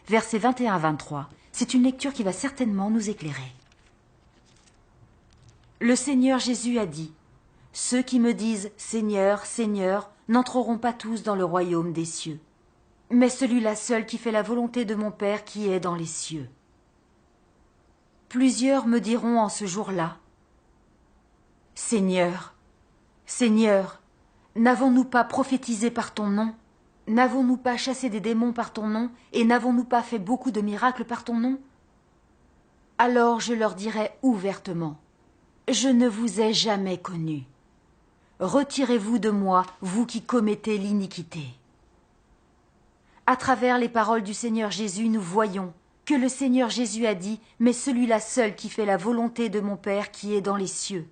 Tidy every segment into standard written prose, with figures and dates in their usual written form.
versets 21 à 23. C'est une lecture qui va certainement nous éclairer. Le Seigneur Jésus a dit, « Ceux qui me disent « Seigneur, Seigneur » n'entreront pas tous dans le royaume des cieux, mais celui-là seul qui fait la volonté de mon Père qui est dans les cieux. » Plusieurs me diront en ce jour-là, « Seigneur, Seigneur, n'avons-nous pas prophétisé par ton nom? N'avons-nous pas chassé des démons par ton nom? Et n'avons-nous pas fait beaucoup de miracles par ton nom? » Alors je leur dirai ouvertement, « Je ne vous ai jamais connus. Retirez-vous de moi, vous qui commettez l'iniquité. » À travers les paroles du Seigneur Jésus, nous voyons que le Seigneur Jésus a dit, « Mais celui-là seul qui fait la volonté de mon Père qui est dans les cieux. »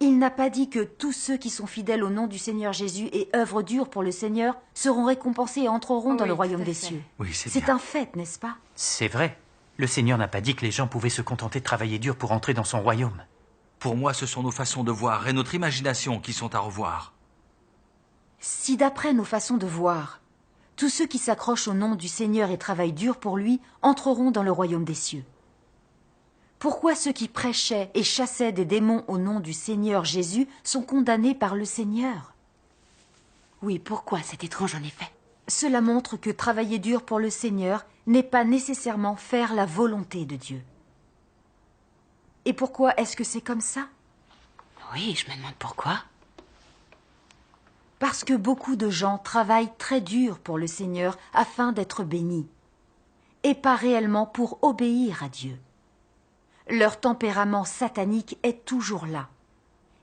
Il n'a pas dit que tous ceux qui sont fidèles au nom du Seigneur Jésus et œuvrent dur pour le Seigneur seront récompensés et entreront dans le royaume des cieux. Oui, c'est un fait, n'est-ce pas? C'est vrai. Le Seigneur n'a pas dit que les gens pouvaient se contenter de travailler dur pour entrer dans son royaume. Pour moi, ce sont nos façons de voir et notre imagination qui sont à revoir. Si d'après nos façons de voir, tous ceux qui s'accrochent au nom du Seigneur et travaillent dur pour lui entreront dans le royaume des cieux. Pourquoi ceux qui prêchaient et chassaient des démons au nom du Seigneur Jésus sont condamnés par le Seigneur? Oui, pourquoi? C'est étrange en effet. Cela montre que travailler dur pour le Seigneur n'est pas nécessairement faire la volonté de Dieu. Et pourquoi est-ce que c'est comme ça? Oui, je me demande pourquoi. Parce que beaucoup de gens travaillent très dur pour le Seigneur afin d'être bénis, et pas réellement pour obéir à Dieu. Leur tempérament satanique est toujours là.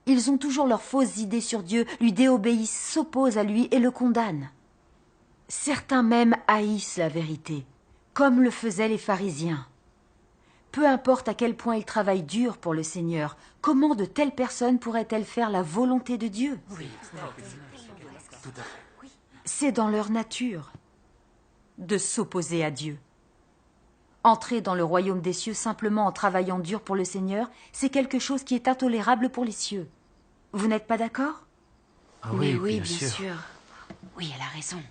Ils ont toujours leurs fausses idées sur Dieu, lui déobéissent, s'opposent à lui et le condamnent. Certains même haïssent la vérité, comme le faisaient les pharisiens. Peu importe à quel point ils travaillent dur pour le Seigneur, comment de telles personnes pourraient-elles faire la volonté de Dieu? Oui. C'est dans leur nature de s'opposer à Dieu. Entrer dans le royaume des cieux simplement en travaillant dur pour le Seigneur, c'est quelque chose qui est intolérable pour les cieux. Vous n'êtes pas d'accord? Oui, bien sûr. Oui, elle a raison.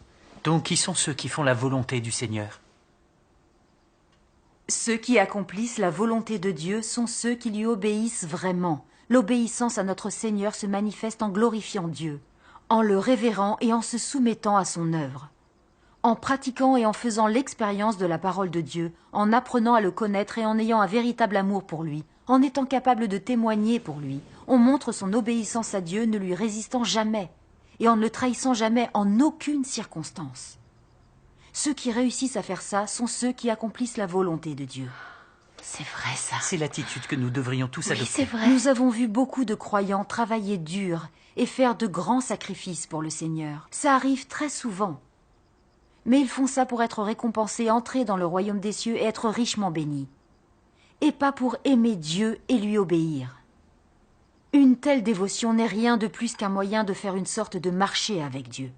Donc, qui sont ceux qui font la volonté du Seigneur? Ceux qui accomplissent la volonté de Dieu sont ceux qui lui obéissent vraiment. L'obéissance à notre Seigneur se manifeste en glorifiant Dieu, en le révérant et en se soumettant à son œuvre. En pratiquant et en faisant l'expérience de la parole de Dieu, en apprenant à le connaître et en ayant un véritable amour pour lui, en étant capable de témoigner pour lui, on montre son obéissance à Dieu ne lui résistant jamais et en ne le trahissant jamais en aucune circonstance. Ceux qui réussissent à faire ça sont ceux qui accomplissent la volonté de Dieu. C'est vrai ça. C'est l'attitude que nous devrions tous adopter. C'est vrai. Nous avons vu beaucoup de croyants travailler dur et faire de grands sacrifices pour le Seigneur. Ça arrive très souvent. Mais ils font ça pour être récompensés, entrer dans le royaume des cieux et être richement bénis. Et pas pour aimer Dieu et lui obéir. Une telle dévotion n'est rien de plus qu'un moyen de faire une sorte de marché avec Dieu.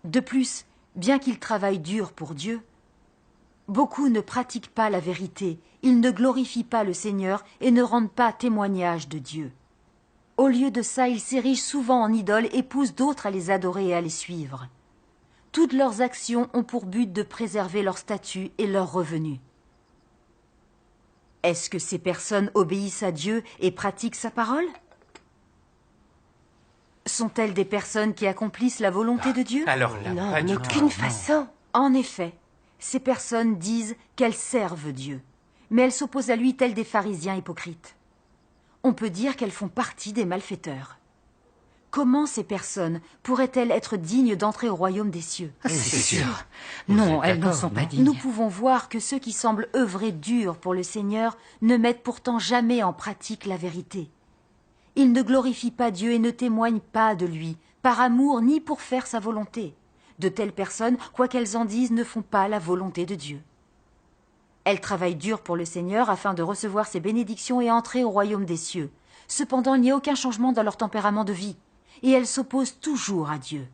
De plus, bien qu'ils travaillent dur pour Dieu, beaucoup ne pratiquent pas la vérité, ils ne glorifient pas le Seigneur et ne rendent pas témoignage de Dieu. Au lieu de ça, ils s'érigent souvent en idoles et poussent d'autres à les adorer et à les suivre. Toutes leurs actions ont pour but de préserver leur statut et leurs revenus. Est-ce que ces personnes obéissent à Dieu et pratiquent sa parole? Sont-elles des personnes qui accomplissent la volonté de Dieu? Alors là, Non, pas en du aucune tout. façon. En effet, ces personnes disent qu'elles servent Dieu, mais elles s'opposent à lui telles des pharisiens hypocrites. On peut dire qu'elles font partie des malfaiteurs. Comment ces personnes pourraient-elles être dignes d'entrer au royaume des cieux? C'est sûr. Non, elles n'en sont pas dignes. Nous pouvons voir que ceux qui semblent œuvrer dur pour le Seigneur ne mettent pourtant jamais en pratique la vérité. Ils ne glorifient pas Dieu et ne témoignent pas de lui, par amour ni pour faire sa volonté. De telles personnes, quoi qu'elles en disent, ne font pas la volonté de Dieu. Elles travaillent dur pour le Seigneur afin de recevoir ses bénédictions et entrer au royaume des cieux. Cependant, il n'y a aucun changement dans leur tempérament de vie, et elles s'opposent toujours à Dieu.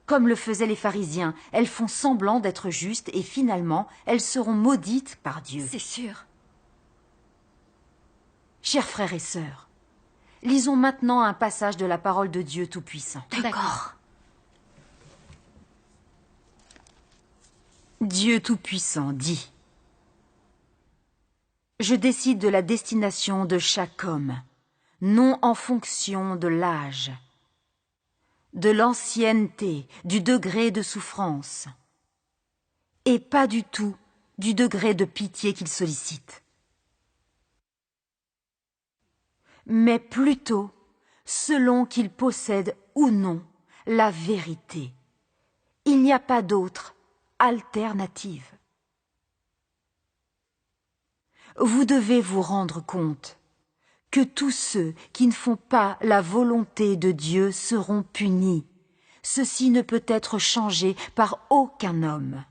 Comme le faisaient les pharisiens, elles font semblant d'être justes et finalement, elles seront maudites par Dieu. C'est sûr. Chers frères et sœurs, lisons maintenant un passage de la parole de Dieu Tout-Puissant. D'accord. Dieu Tout-Puissant dit: Je décide de la destination de chaque homme, non en fonction de l'âge, de l'ancienneté, du degré de souffrance, et pas du tout du degré de pitié qu'il sollicite, mais plutôt selon qu'il possède ou non la vérité. Il n'y a pas d'autre alternative. Vous devez vous rendre compte que tous ceux qui ne font pas la volonté de Dieu seront punis. Ceci ne peut être changé par aucun homme.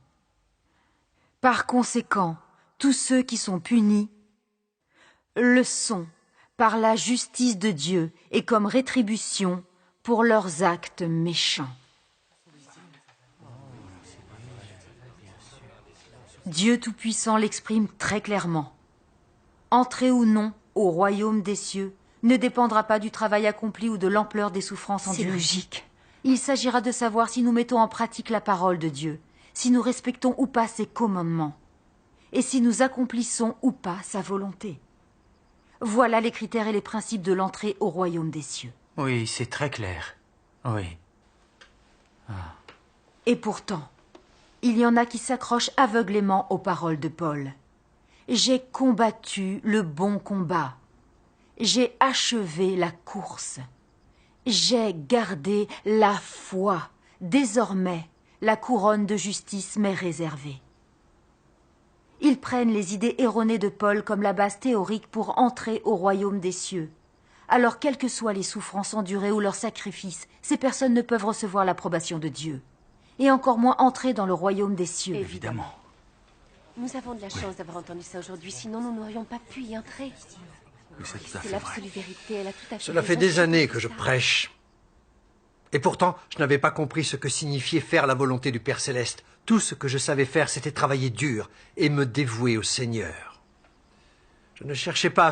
Par conséquent, tous ceux qui sont punis le sont par la justice de Dieu et comme rétribution pour leurs actes méchants. Dieu Tout-Puissant l'exprime très clairement. Entrer ou non au royaume des cieux ne dépendra pas du travail accompli ou de l'ampleur des souffrances endurées. C'est logique. Il s'agira de savoir si nous mettons en pratique la parole de Dieu, si nous respectons ou pas ses commandements, et si nous accomplissons ou pas sa volonté. Voilà les critères et les principes de l'entrée au royaume des cieux. Oui, c'est très clair. Oui. Et pourtant, il y en a qui s'accrochent aveuglément aux paroles de Paul. J'ai combattu le bon combat. J'ai achevé la course. J'ai gardé la foi. Désormais, la couronne de justice m'est réservée. Ils prennent les idées erronées de Paul comme la base théorique pour entrer au royaume des cieux. Alors, quelles que soient les souffrances endurées ou leurs sacrifices, ces personnes ne peuvent recevoir l'approbation de Dieu. Et encore moins entrer dans le royaume des cieux. Évidemment. Nous avons de la chance d'avoir entendu ça aujourd'hui, sinon nous n'aurions pas pu y entrer. Oui, c'est tout à C'est fait vrai. l'absolue vérité, elle a tout à fait Cela fait raison, des années tout que je ça. prêche. Et pourtant, je n'avais pas compris ce que signifiait faire la volonté du Père Céleste. Tout ce que je savais faire, c'était travailler dur et me dévouer au Seigneur. Je ne cherchais pas à